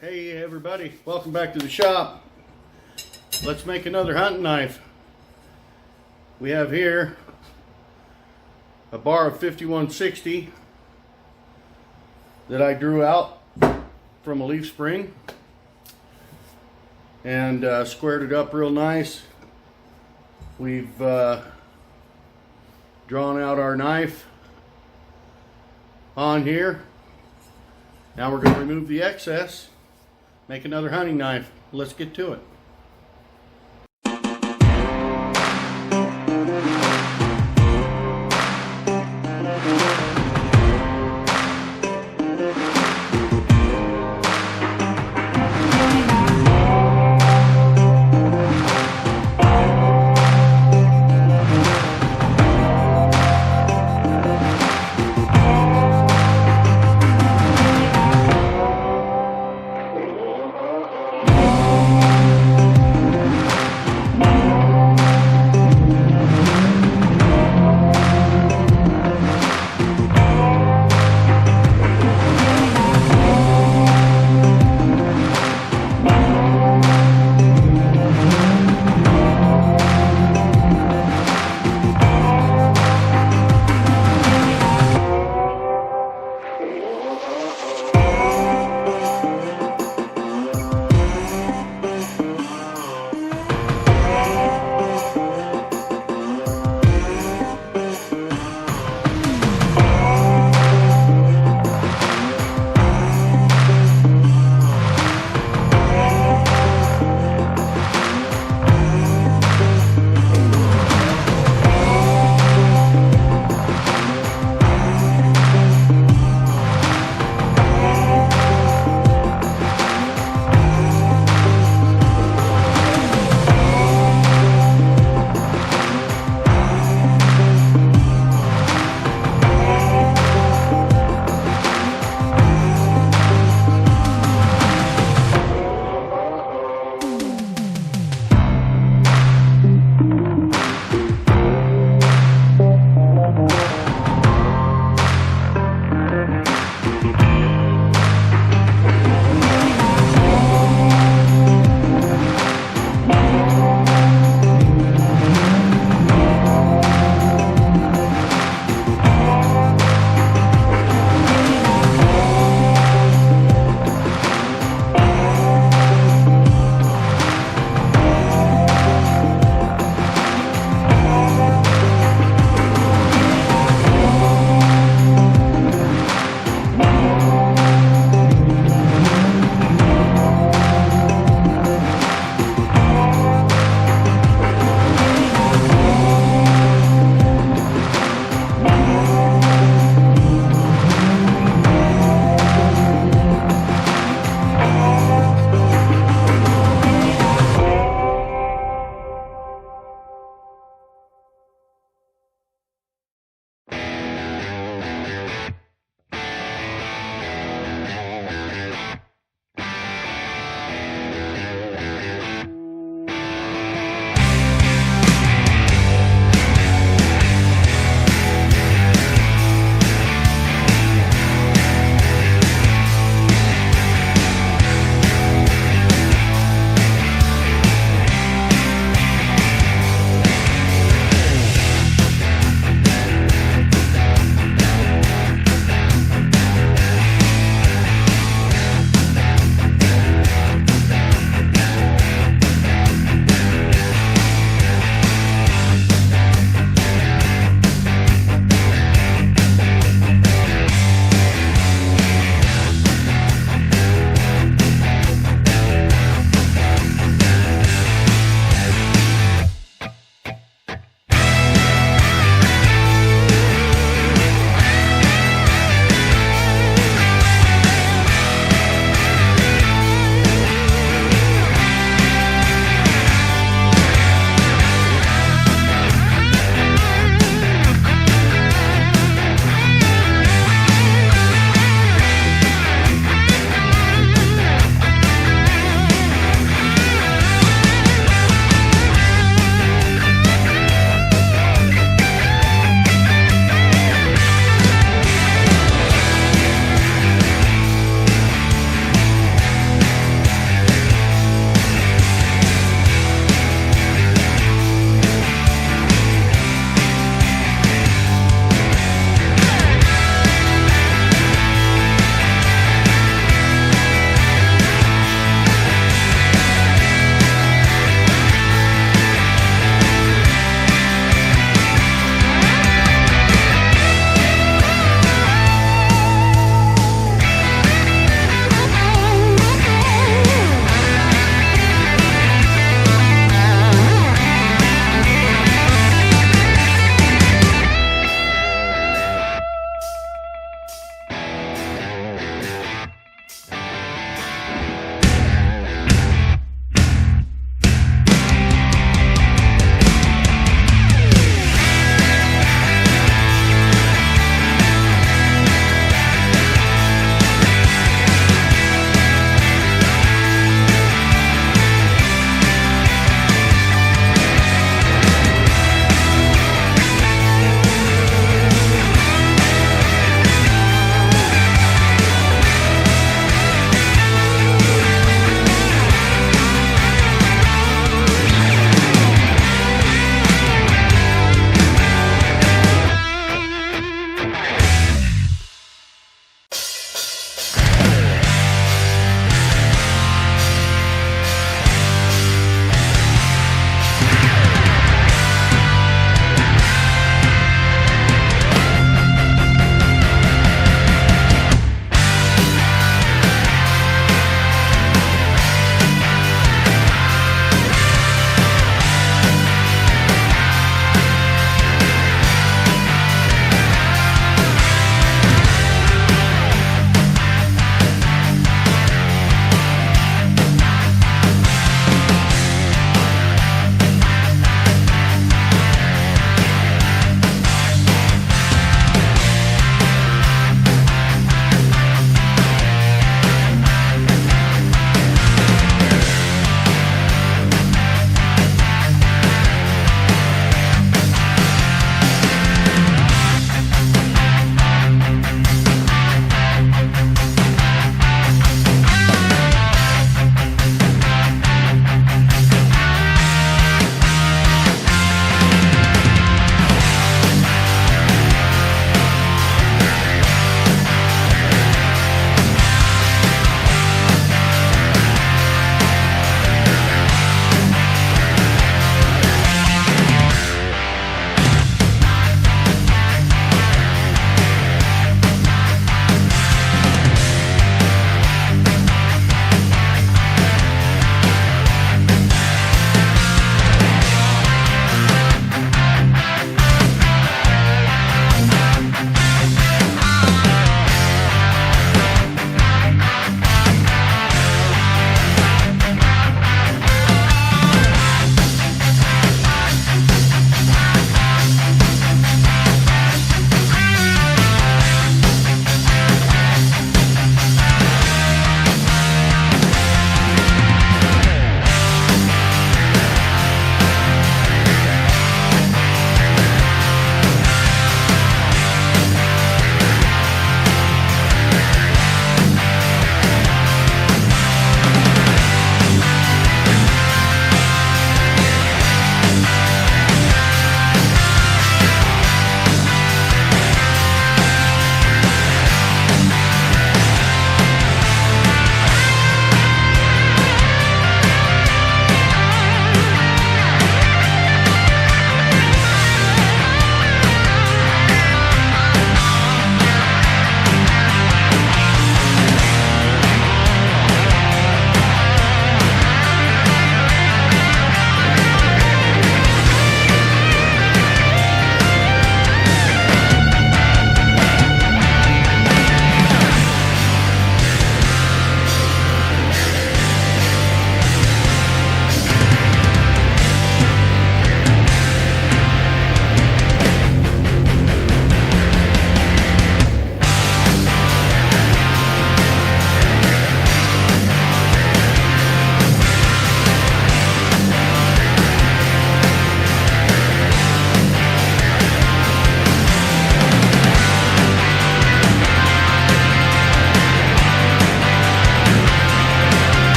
Hey everybody, welcome back to the shop. Let's make another hunting knife. We have here a bar of 5160 that I drew out from a leaf spring and squared it up real nice. We've drawn out our knife on here. Now we're going to remove the excess, make another hunting knife. Let's get to it.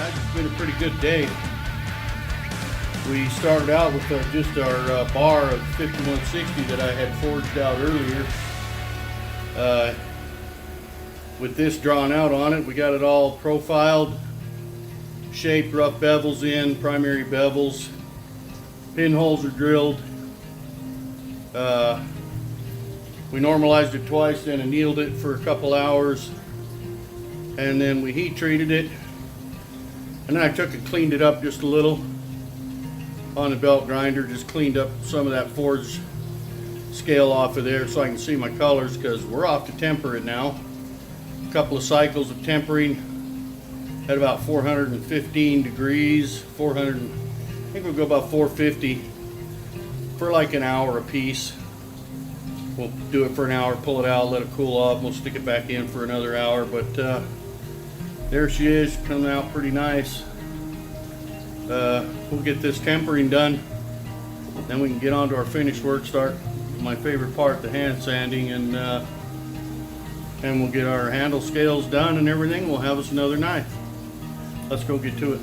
guys, it's been a pretty good day. We started out with just our bar of 5160 that I had forged out earlier. With this drawn out on it, we got it all profiled, shaped, rough bevels in, primary bevels. Pinholes are drilled. We normalized it twice, then annealed it for a couple hours, and then we heat treated it. And then I took and cleaned it up just a little on the belt grinder, just cleaned up some of that forged scale off of there so I can see my colors, because we're off to temper it now. A couple of cycles of tempering at about 415 degrees, I think we'll go about 450 for like an hour a piece. We'll do it for an hour, pull it out, let it cool off, we'll stick it back in for another hour. But there she is, coming out pretty nice. We'll get this tempering done, then we can get on to our finished work, start my favorite part, the hand sanding, and we'll get our handle scales done and everything. We'll have us another knife. Let's go get to it.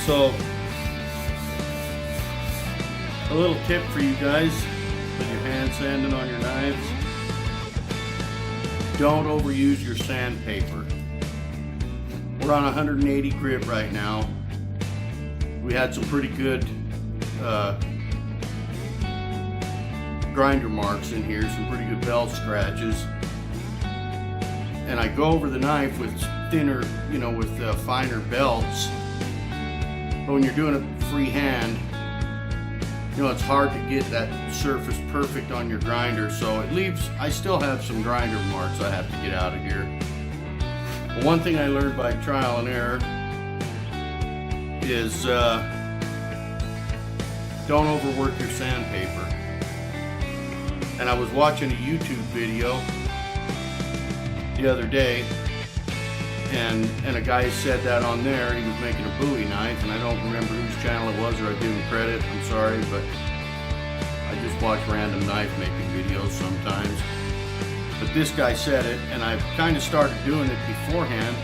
So, a little tip for you guys when you're hand sanding on your knives: don't overuse your sandpaper. We're on 180 grit right now. We had some pretty good grinder marks in here, some pretty good belt scratches. And I go over the knife with thinner, with finer belts. But when you're doing it freehand, it's hard to get that surface perfect on your grinder, so it leaves, I still have some grinder marks I have to get out of here. But one thing I learned by trial and error is don't overwork your sandpaper. And I was watching a YouTube video the other day, and a guy said that on there. He was making a Bowie knife, and I don't remember whose channel it was, or I give him credit, I'm sorry, but I just watch random knife making videos sometimes. But this guy said it, and I've kind of started doing it beforehand,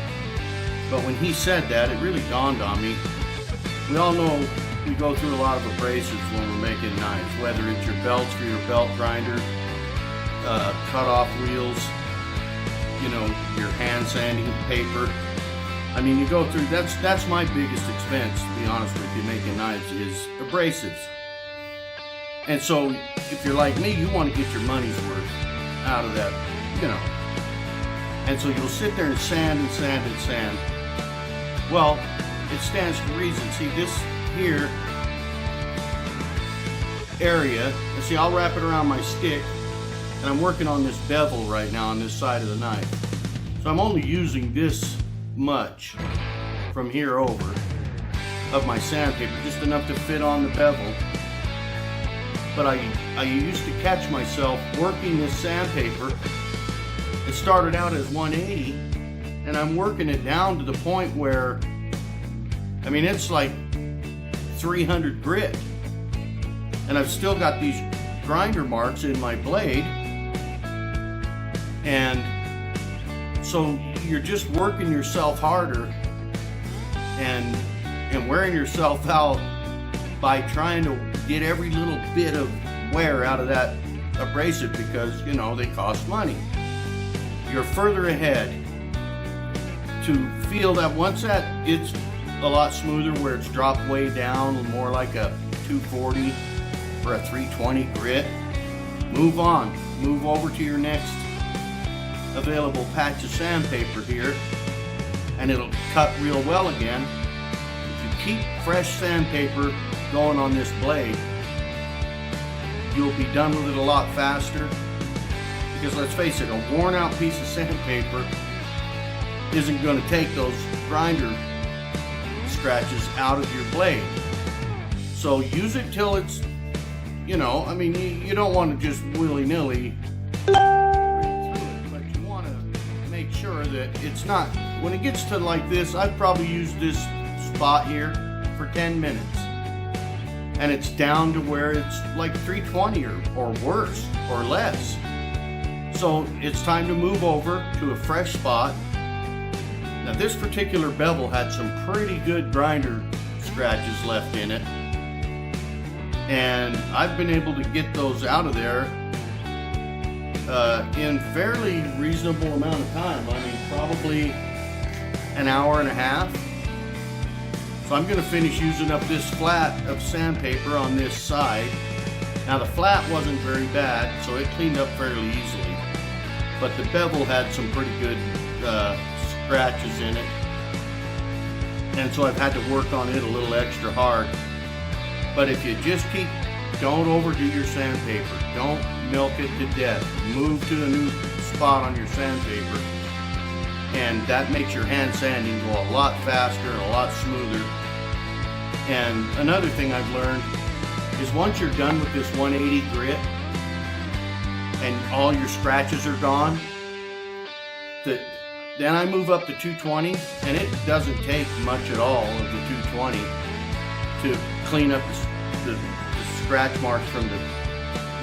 but when he said that, it really dawned on me. We all know we go through a lot of abrasives when we're making knives, whether it's your belts for your belt grinder, cut-off wheels, your hand sanding paper. I mean, you go through, that's my biggest expense, to be honest with you, making knives, is abrasives. And so if you're like me, you want to get your money's worth out of that, and so you'll sit there and sand and sand and sand. Well, it stands to reason. See, this here area, and see, I'll wrap it around my stick, and I'm working on this bevel right now on this side of the knife. So I'm only using this much from here over of my sandpaper, just enough to fit on the bevel. But I used to catch myself working this sandpaper. It started out as 180, and I'm working it down to the point where, I mean, it's like 300 grit. and I've still got these grinder marks in my blade. And so you're just working yourself harder and wearing yourself out by trying to get every little bit of wear out of that abrasive, because you know they cost money. You're further ahead to feel that once that it's a lot smoother, where it's dropped way down, more like a 240 or a 320 grit, move on, move over to your next available patch of sandpaper here, and it'll cut real well again. If you keep fresh sandpaper going on this blade, you'll be done with it a lot faster, because let's face it, a worn out piece of sandpaper isn't going to take those grinder scratches out of your blade. So use it till it's, you know, I mean, you don't want to just willy-nilly through it, but you want to make sure that it's not, when it gets to like this, I've probably used this spot here for 10 minutes. And it's down to where it's like 320 or worse or less. So it's time to move over to a fresh spot. Now this particular bevel had some pretty good grinder scratches left in it, and I've been able to get those out of there in fairly reasonable amount of time. I mean, probably an hour and a half. So I'm going to finish using up this flat of sandpaper on this side. Now the flat wasn't very bad, so it cleaned up fairly easily, but the bevel had some pretty good scratches in it, and so I've had to work on it a little extra hard. But if you just don't overdo your sandpaper, don't milk it to death, move to a new spot on your sandpaper, and that makes your hand sanding go a lot faster and a lot smoother. And another thing I've learned is once you're done with this 180 grit and all your scratches are gone, then I move up to 220, and it doesn't take much at all of the 220 to clean up the scratch marks from the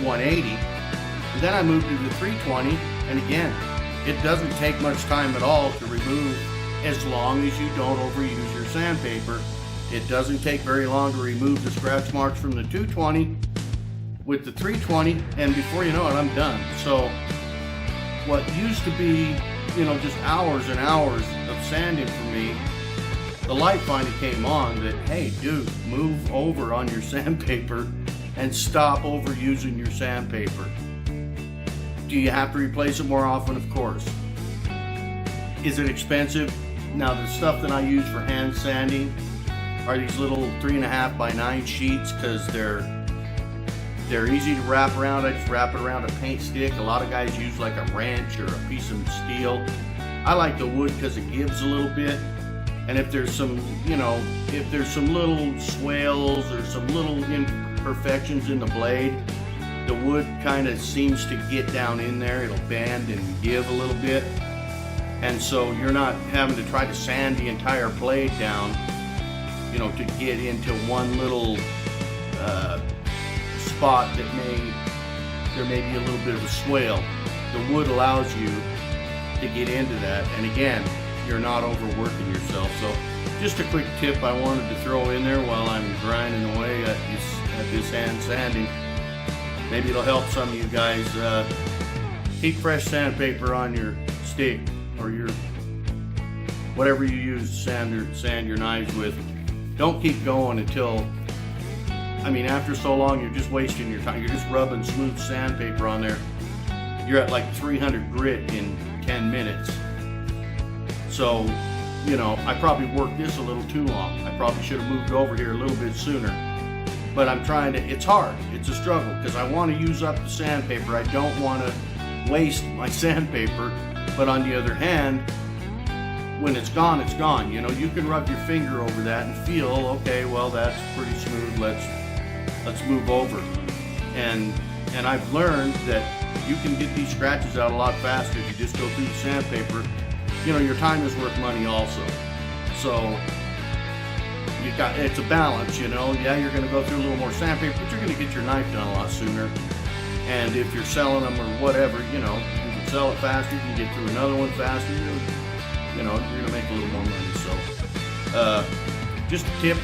180. And then I move to the 320, and again, it doesn't take much time at all to remove, as long as you don't overuse your sandpaper. It doesn't take very long to remove the scratch marks from the 220 with the 320, and before you know it, I'm done. So what used to be, you know, just hours and hours of sanding for me, the light finally came on that, hey dude, move over on your sandpaper and stop overusing your sandpaper. Do you have to replace it more often? Of course. Is it expensive? Now the stuff that I use for hand sanding are these little 3.5 by 9 sheets, because they're easy to wrap around. I just wrap it around a paint stick. A lot of guys use like a wrench or a piece of steel. I like the wood because it gives a little bit. And if there's some, you know, if there's some little swales or some little imperfections in the blade, the wood kind of seems to get down in there. It'll bend and give a little bit. And so you're not having to try to sand the entire blade down, you know, to get into one little spot that there may be a little bit of a swale. The wood allows you to get into that, and again, you're not overworking yourself. So just a quick tip I wanted to throw in there while I'm grinding away at this hand sanding. Maybe it'll help some of you guys. Keep fresh sandpaper on your stick or your whatever you use to sand your knives with. Don't keep going until, I mean, after so long, you're just wasting your time. You're just rubbing smooth sandpaper on there. You're at like 300 grit in 10 minutes. So, you know, I probably worked this a little too long. I probably should have moved over here a little bit sooner. But I'm trying to, it's hard. It's a struggle because I want to use up the sandpaper. I don't want to waste my sandpaper. But on the other hand, when it's gone, it's gone. You know, you can rub your finger over that and feel, okay, well, that's pretty smooth. Let's move over. And I've learned that you can get these scratches out a lot faster if you just go through the sandpaper. You know, your time is worth money also. So it's a balance, you know. Yeah, you're going to go through a little more sandpaper, but you're going to get your knife done a lot sooner. And if you're selling them or whatever, you know, you can sell it faster, you can get through another one faster, you know, you're going to make a little more money. So, just a tip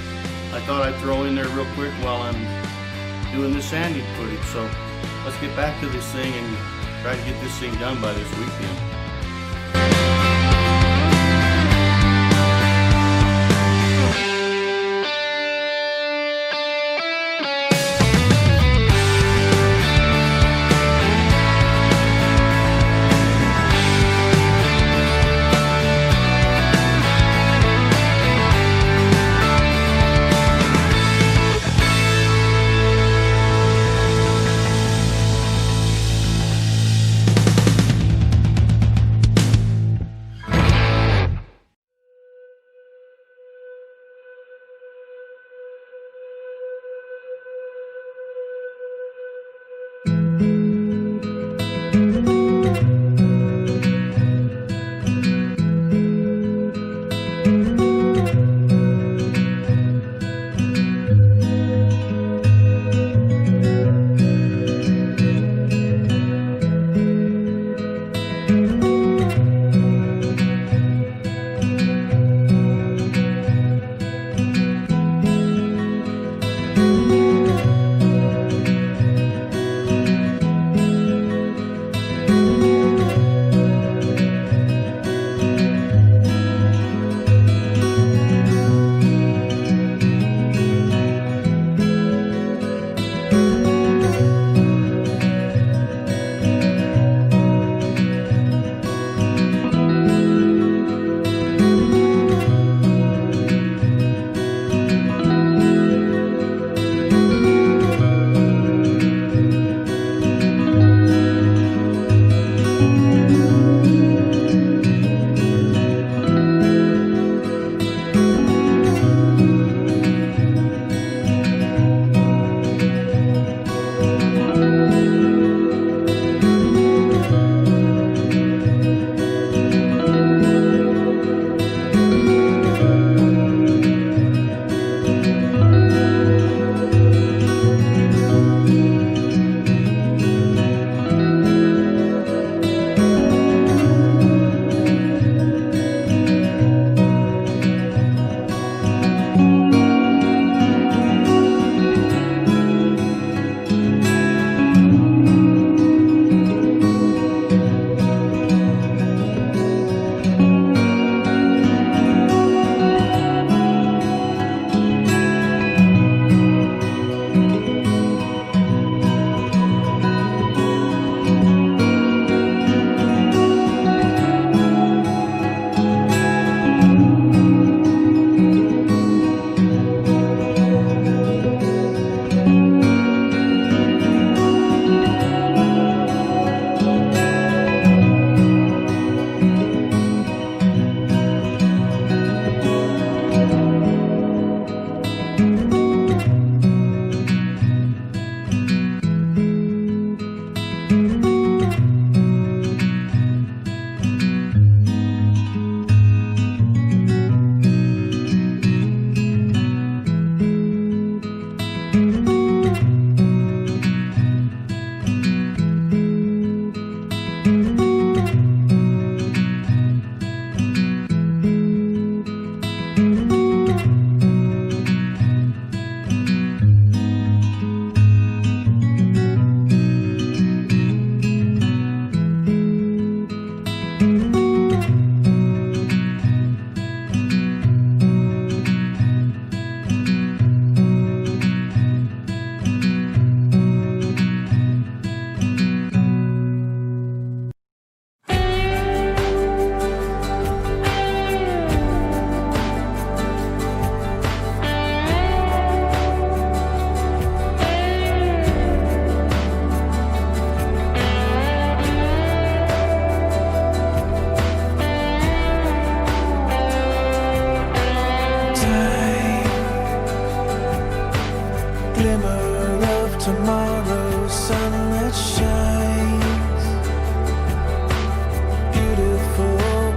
I thought I'd throw in there real quick while I'm doing this sanding footage. So let's get back to this thing and try to get this thing done by this weekend.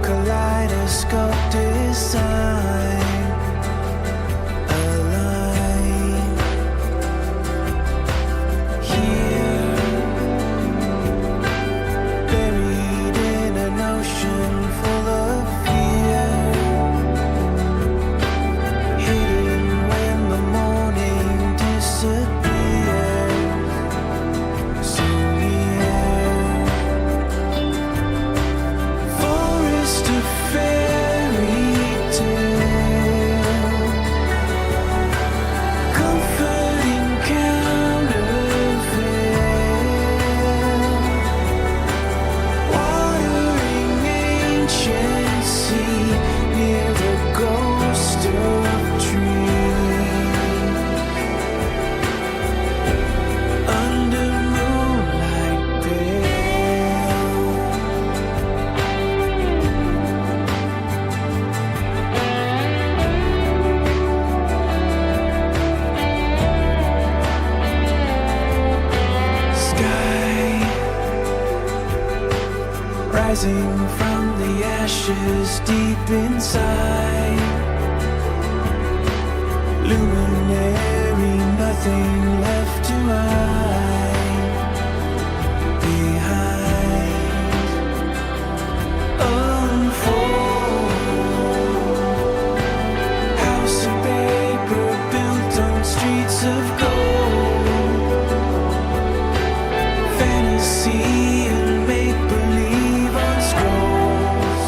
kaleidoscope design, a rising from the ashes deep inside. Luminary, nothing left to hide behind. Unfold, house of paper built on streets of gold. Fantasy and make-believe on scrolls.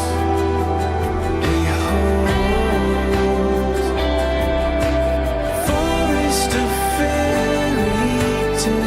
Behold, forest of fairy tales.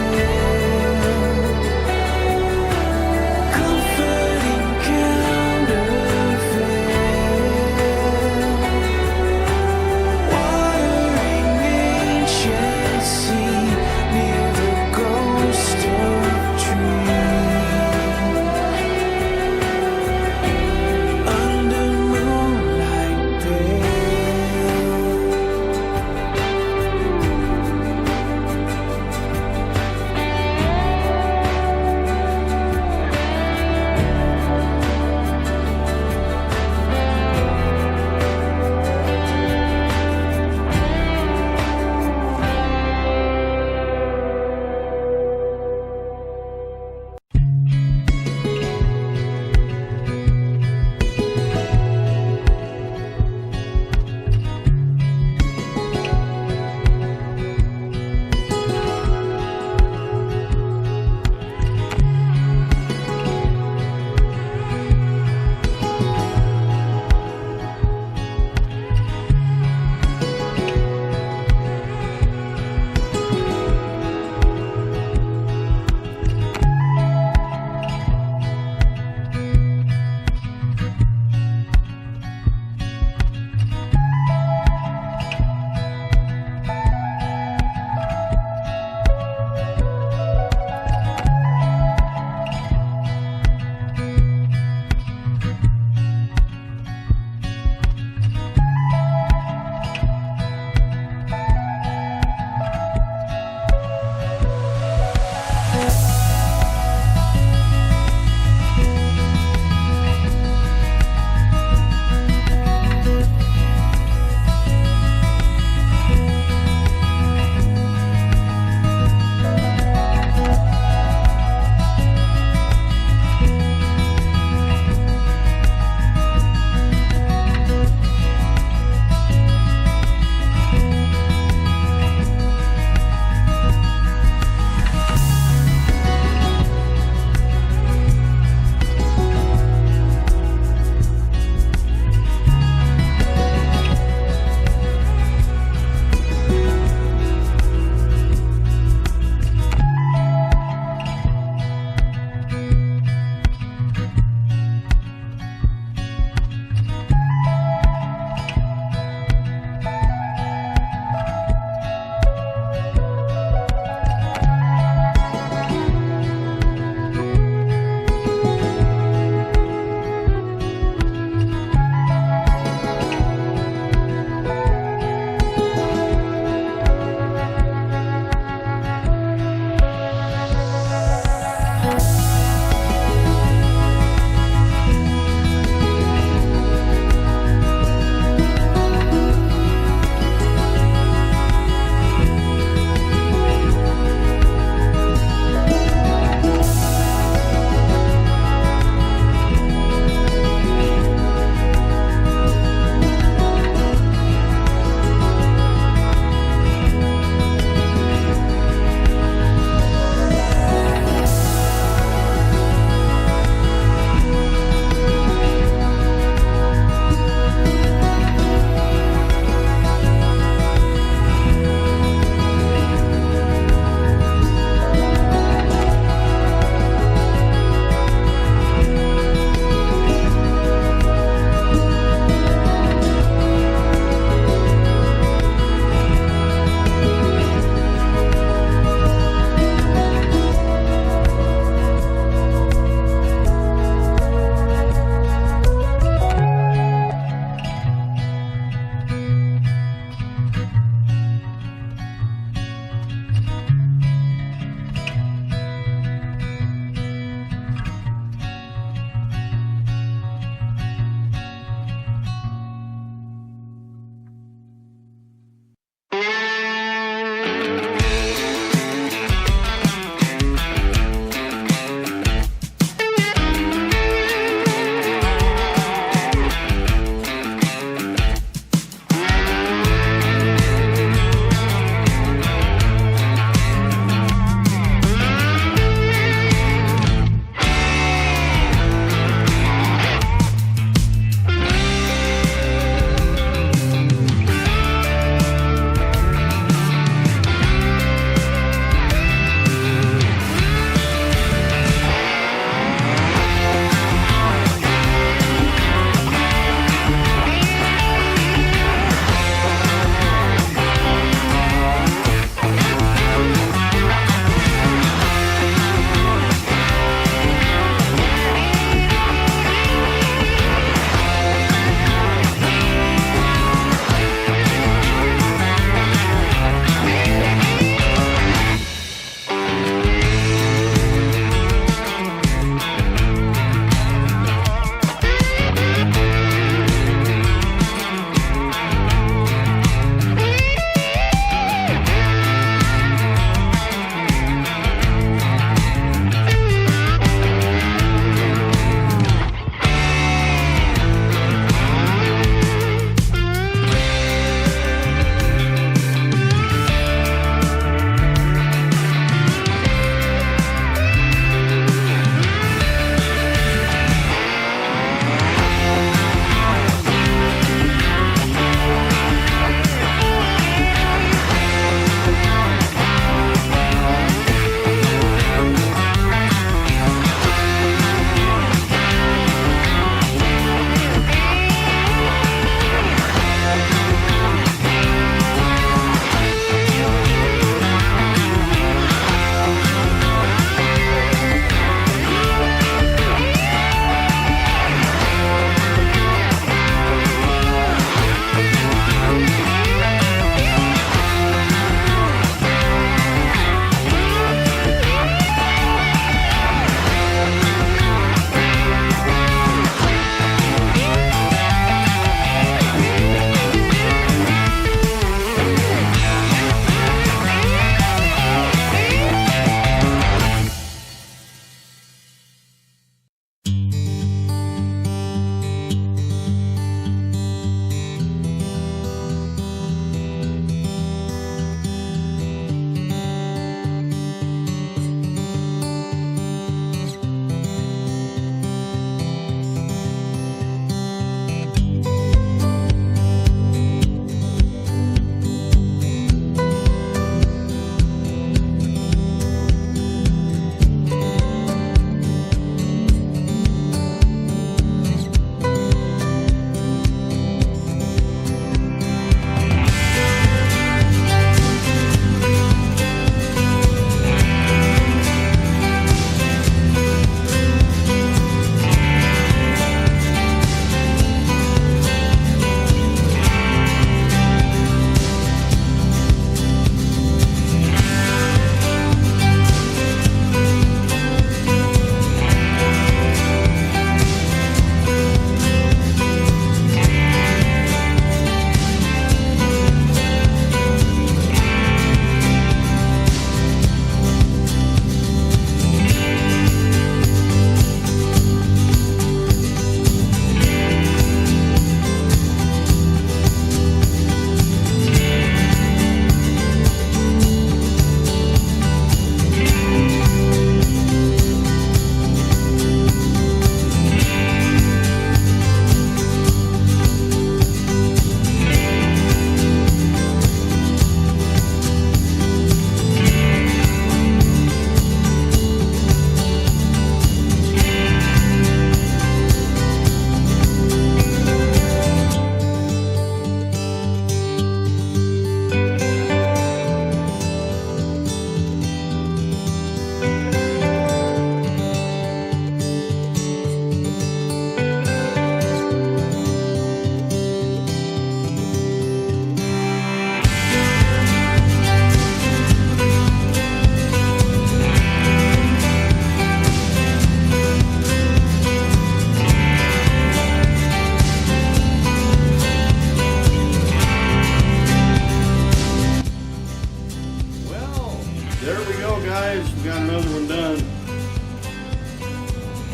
there we go, guys. We got another one done.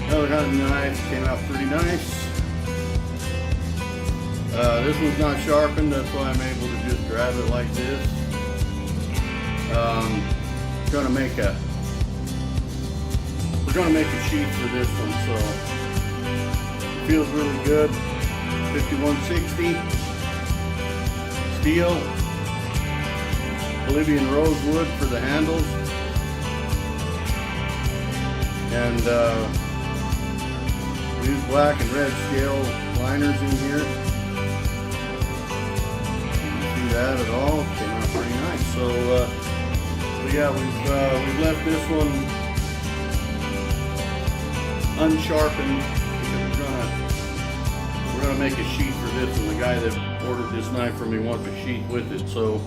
Another hunting knife. Came out pretty nice. This one's not sharpened, that's why I'm able to just grab it like this. We're gonna make a sheath for this one, so it feels really good. 5160 steel, Bolivian rosewood for the handles, and use black and red scale liners in here. That at all came out pretty nice. So yeah, we've left this one unsharpened because we're gonna make a sheath for this, and the guy that ordered this knife from me wants a sheath with it. So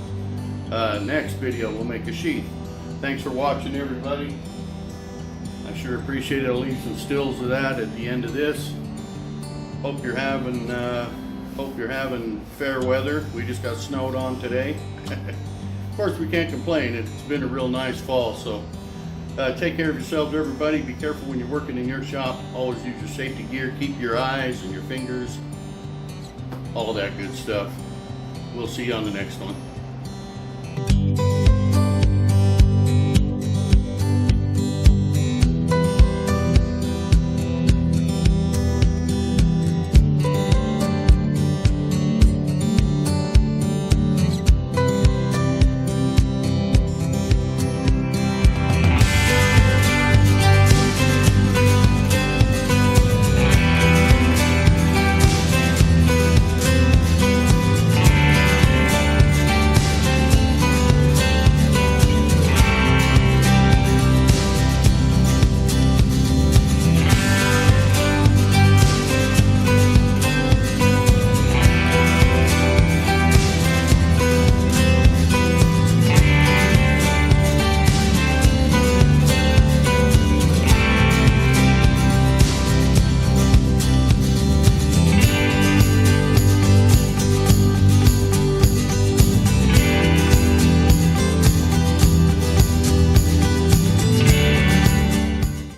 next video we'll make a sheath. Thanks for watching, everybody. I sure appreciate it. I'll leave some stills of that at the end of this. Hope you're having fair weather. We just got snowed on today. Of course, we can't complain. It's been a real nice fall. So take care of yourselves, everybody. Be careful when you're working in your shop. Always use your safety gear. Keep your eyes and your fingers, all that good stuff. We'll see you on the next one.